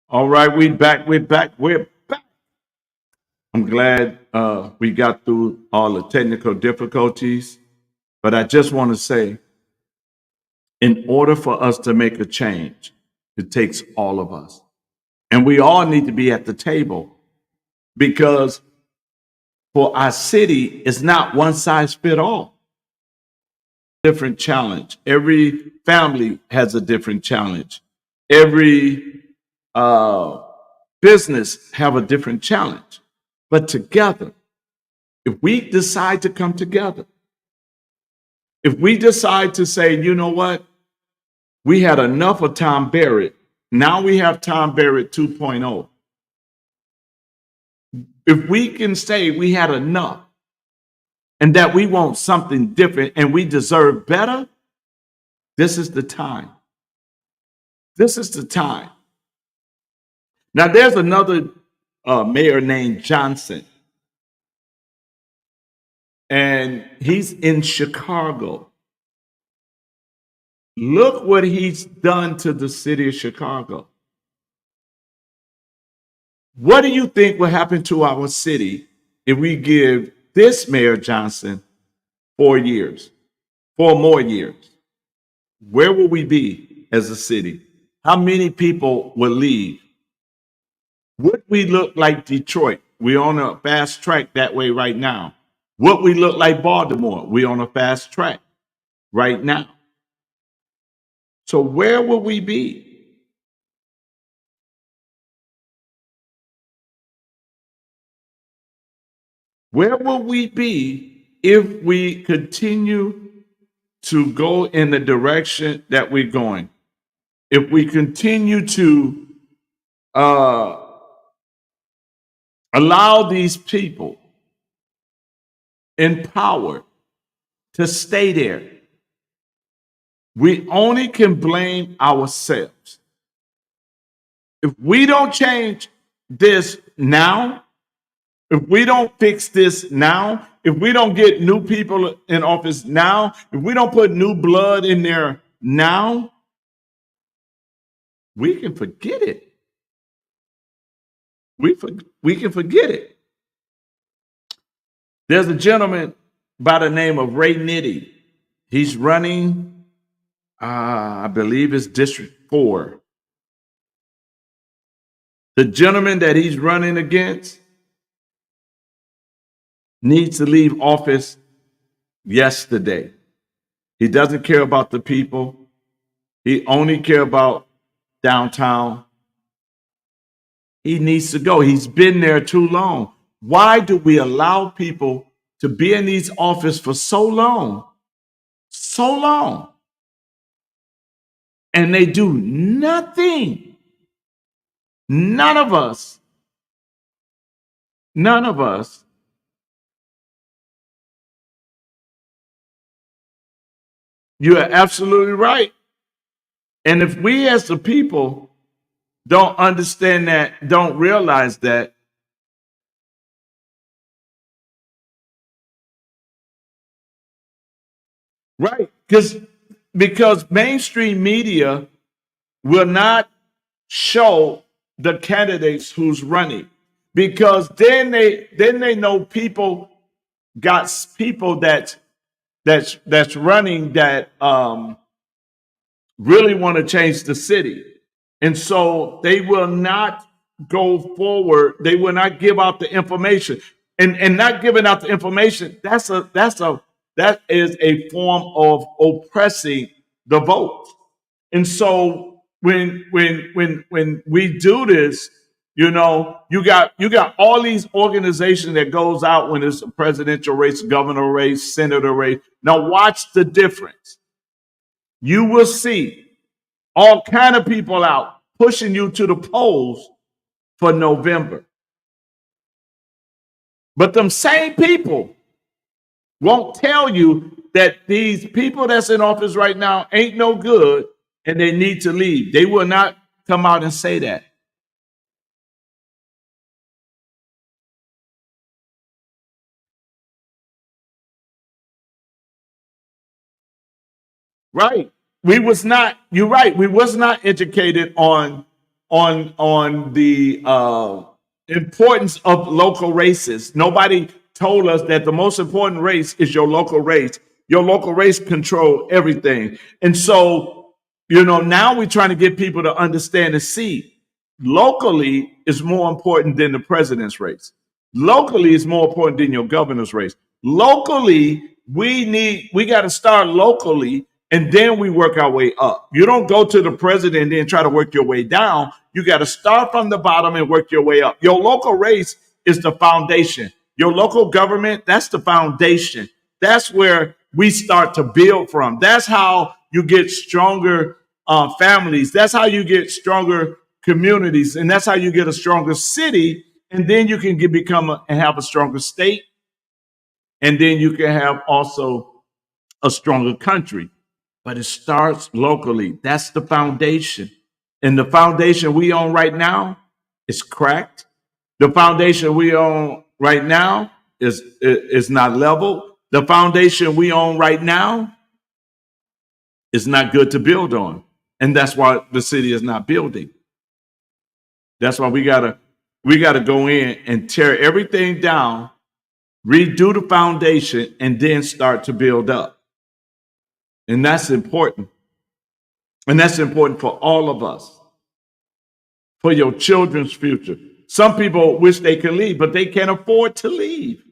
Speaker 3: All right, we back. We're back. We're back. I'm glad we got through all the technical difficulties, but I just want to say, in order for us to make a change, it takes all of us, and we all need to be at the table because for our city, it's not one size fit all. Different challenge. Every family has a different challenge. Every business have a different challenge. But together, if we decide to come together, if we decide to say, you know what, we had enough of Tom Barrett. Now we have Tom Barrett 2.0. If we can say we had enough and that we want something different and we deserve better, this is the time. This is the time. Now, there's another mayor named Johnson, and he's in Chicago. Look what he's done to the city of Chicago. What do you think will happen to our city if we give this Mayor Johnson 4 years, 4 more years? Where will we be as a city? How many people will leave? Would we look like Detroit? We're on a fast track that way right now. Would we look like Baltimore? We're on a fast track right now. So where will we be? Where will we be if we continue to go in the direction that we're going? If we continue to allow these people in power to stay there, we only can blame ourselves. If we don't change this now, if we don't fix this now, if we don't get new people in office now, if we don't put new blood in there now, we can forget it. We can forget it. There's a gentleman by the name of Ray Nitty. He's running, I believe it's District 4. The gentleman that he's running against needs to leave office yesterday. He doesn't care about the people. He only cares about downtown. He needs to go. He's been there too long. Why do we allow people to be in these offices for so long? So long. And they do nothing. None of us. You are absolutely right. And if we as the people don't understand that, don't realize that, right? Because mainstream media will not show the candidates who's running, because then they know people got people that's running that really want to change the city. And so they will not go forward. They will not give out the information. And not giving out the information, that is a form of oppressing the vote. And so when we do this, you got all these organizations that goes out when it's a presidential race, governor race, senator race. Now watch the difference. You will see all kind of people out pushing you to the polls for November. But them same people won't tell you that these people that's in office right now ain't no good and they need to leave. They will not come out and say that. Right. You're right. We was not educated on on the importance of local races. Nobody told us that the most important race is your local race. Your local race control everything. And so, now we're trying to get people to understand and see locally is more important than the president's race. Locally is more important than your governor's race. Locally, we got to start locally and then we work our way up. You don't go to the president and then try to work your way down. You got to start from the bottom and work your way up. Your local race is the foundation. Your local government, that's the foundation. That's where we start to build from. That's how you get stronger families. That's how you get stronger communities. And that's how you get a stronger city. And then you can and have a stronger state. And then you can have also a stronger country. But it starts locally. That's the foundation. And the foundation we own right now is cracked. The foundation we own right now is not level. The foundation we own right now is not good to build on. And that's why the city is not building. That's why we gotta go in and tear everything down, redo the foundation, and then start to build up. And that's important. And that's important for all of us, for your children's future. Some people wish they could leave, but they can't afford to leave.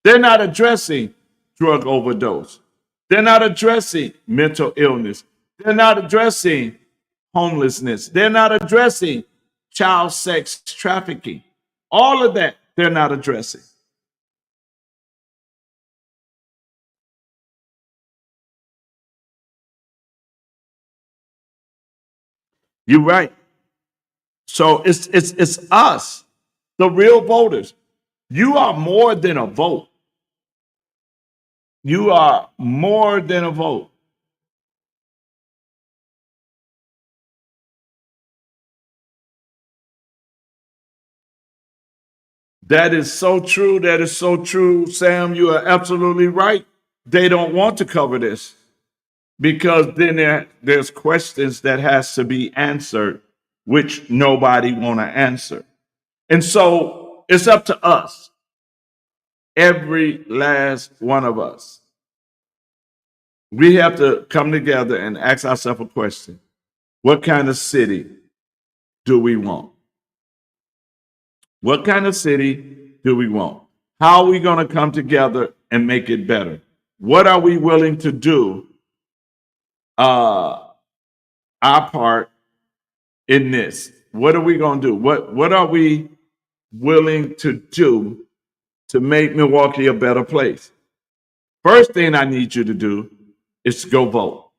Speaker 3: They're not addressing drug overdose. They're not addressing mental illness. They're not addressing homelessness. They're not addressing child sex trafficking. All of that, they're not addressing. You're right. So it's us, the real voters. You are more than a vote. You are more than a vote. That is so true. That is so true, Sam. You are absolutely right. They don't want to cover this because then there's questions that has to be answered, which nobody want to answer. And so it's up to us, every last one of us. We have to come together and ask ourselves a question. What kind of city do we want? What kind of city do we want? How are we going to come together and make it better? What are we willing to do our part in this? What are we going to do? What are we willing to do to make Milwaukee a better place? First thing I need you to do is to go vote.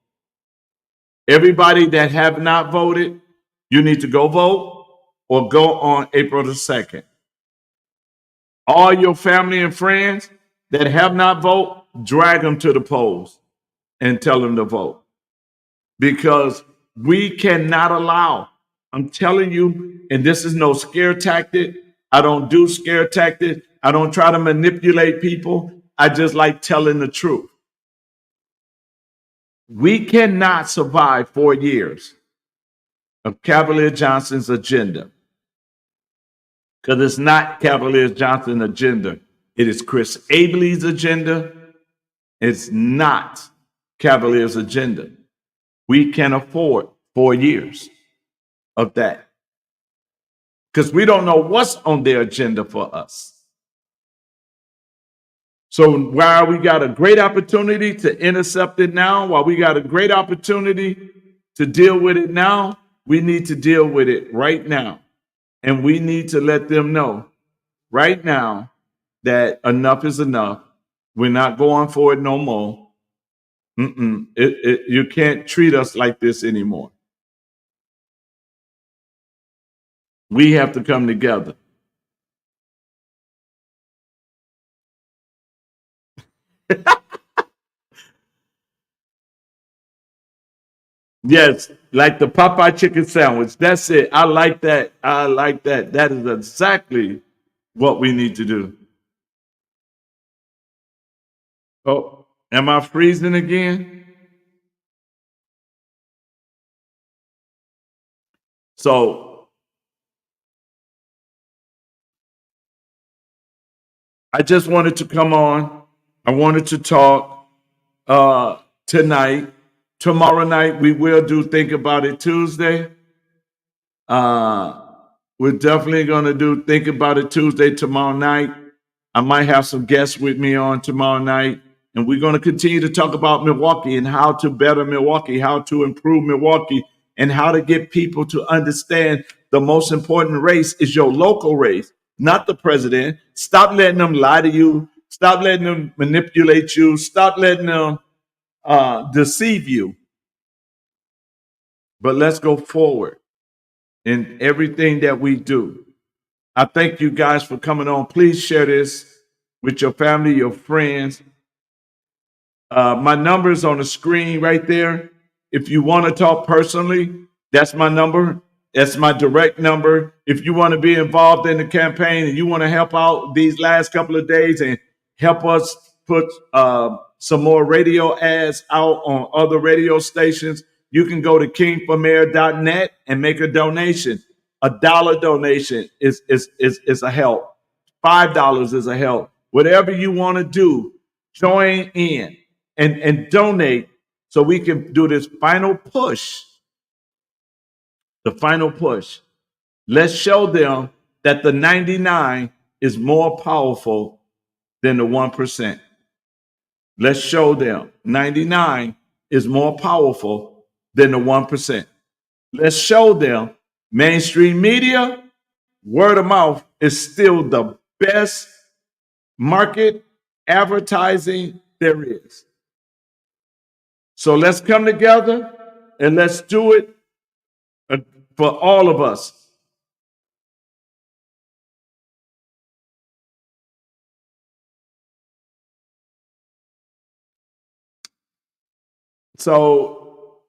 Speaker 3: Everybody that have not voted, you need to go vote or go on April the 2nd. All your family and friends that have not voted, drag them to the polls and tell them to vote. Because we cannot allow, I'm telling you, and this is no scare tactic. I don't do scare tactics. I don't try to manipulate people. I just like telling the truth. We cannot survive 4 years of Cavalier Johnson's agenda. Because it's not Cavalier Johnson's agenda. It is Chris Abeley's agenda. It's not Cavalier's agenda. We can afford 4 years of that. Because we don't know what's on their agenda for us. So while we got a great opportunity to intercept it now, while we got a great opportunity to deal with it now, we need to deal with it right now. And we need to let them know right now that enough is enough. We're not going for it no more. You can't treat us like this anymore. We have to come together. Yes, like the Popeye chicken sandwich. That's it. I like that. I like that. That is exactly what we need to do. Oh, am I freezing again? So I just wanted to come on. I wanted to talk tonight. Tomorrow night, we will do Think About It Tuesday. We're definitely going to do Think About It Tuesday tomorrow night. I might have some guests with me on tomorrow night. And we're going to continue to talk about Milwaukee and how to better Milwaukee, how to improve Milwaukee, and how to get people to understand the most important race is your local race, not the president. Stop letting them lie to you. Stop letting them manipulate you. Stop letting them deceive you. But let's go forward in everything that we do. I thank you guys for coming on. Please share this with your family, your friends. My number is on the screen right there. If you want to talk personally, that's my number. That's my direct number. If you want to be involved in the campaign and you want to help out these last couple of days and help us put some more radio ads out on other radio stations, you can go to kingformayor.net and make a donation. $1 donation is a help. $5 is a help. Whatever you want to do, join in and donate so we can do this final push. The final push. Let's show them that the 99 is more powerful than the 1%. Let's show them 99 is more powerful than the 1%. Let's show them mainstream media, word of mouth is still the best market advertising there is. So let's come together and let's do it for all of us. So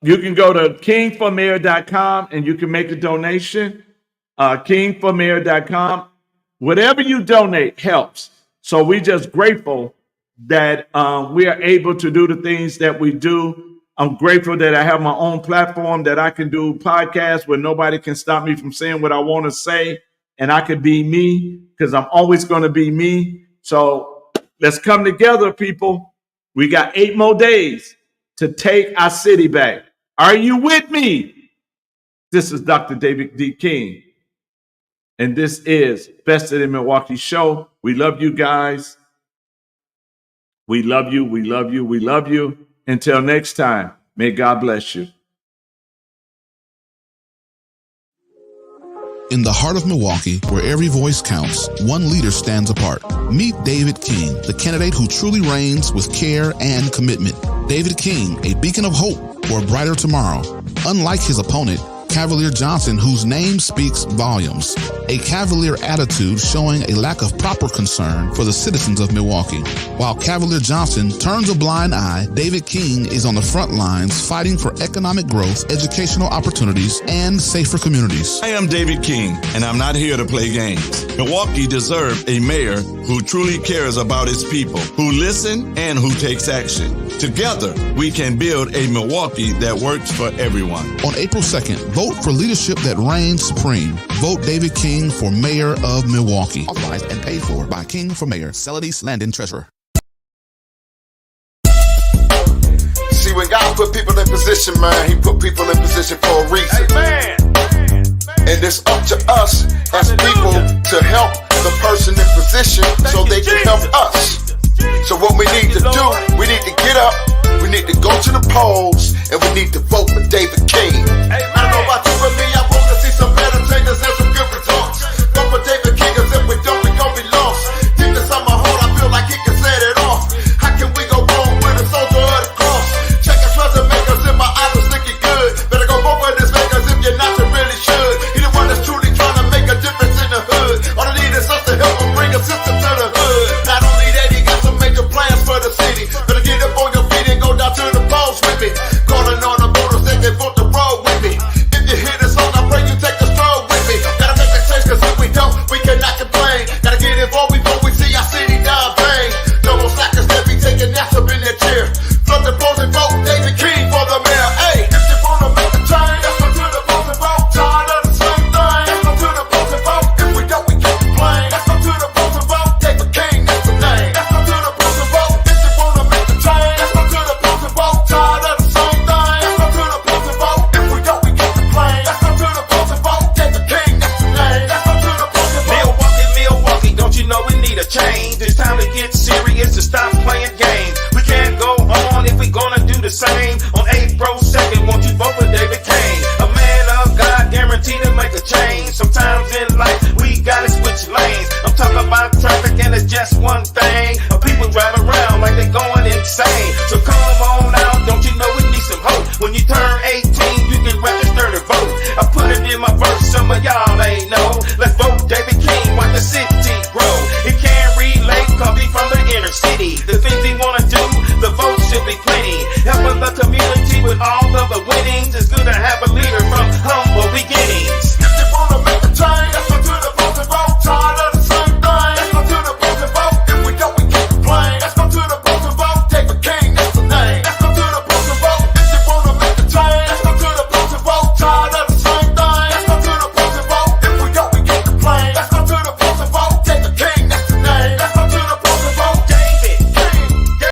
Speaker 3: you can go to kingformayor.com and you can make a donation. Kingformayor.com. Whatever you donate helps. So we're just grateful that we are able to do the things that we do. I'm grateful that I have my own platform, that I can do podcasts where nobody can stop me from saying what I want to say. And I can be me because I'm always going to be me. So let's come together, people. We got 8 more days to take our city back. Are you with me? This is Dr. David D. King. And this is Bested in Milwaukee show. We love you guys. We love you. We love you. We love you. Until next time, may God bless you.
Speaker 1: In the heart of Milwaukee, where every voice counts, one leader stands apart. Meet David King, the candidate who truly reigns with care and commitment. David King, a beacon of hope for a brighter tomorrow. Unlike his opponent, Cavalier Johnson, whose name speaks volumes. A cavalier attitude showing a lack of proper concern for the citizens of Milwaukee. While Cavalier Johnson turns a blind eye, David King is on the front lines fighting for economic growth, educational opportunities, and safer communities.
Speaker 2: I am David King, and I'm not here to play games. Milwaukee deserves a mayor who truly cares about his people, who listens and who takes action. Together, we can build a Milwaukee that works for everyone.
Speaker 1: On April 2nd, vote for leadership that reigns supreme. Vote David King for Mayor of Milwaukee. Authorized and paid for by King for Mayor, Celadis Landon Treasurer.
Speaker 4: See, when God put people in position, man, he put people in position for a reason.
Speaker 5: Amen.
Speaker 4: And it's up to us as people to help the person in position so they can help us. So what we need to do, we need to get up, we need to go to the polls, and we need to vote for David King.
Speaker 5: Amen.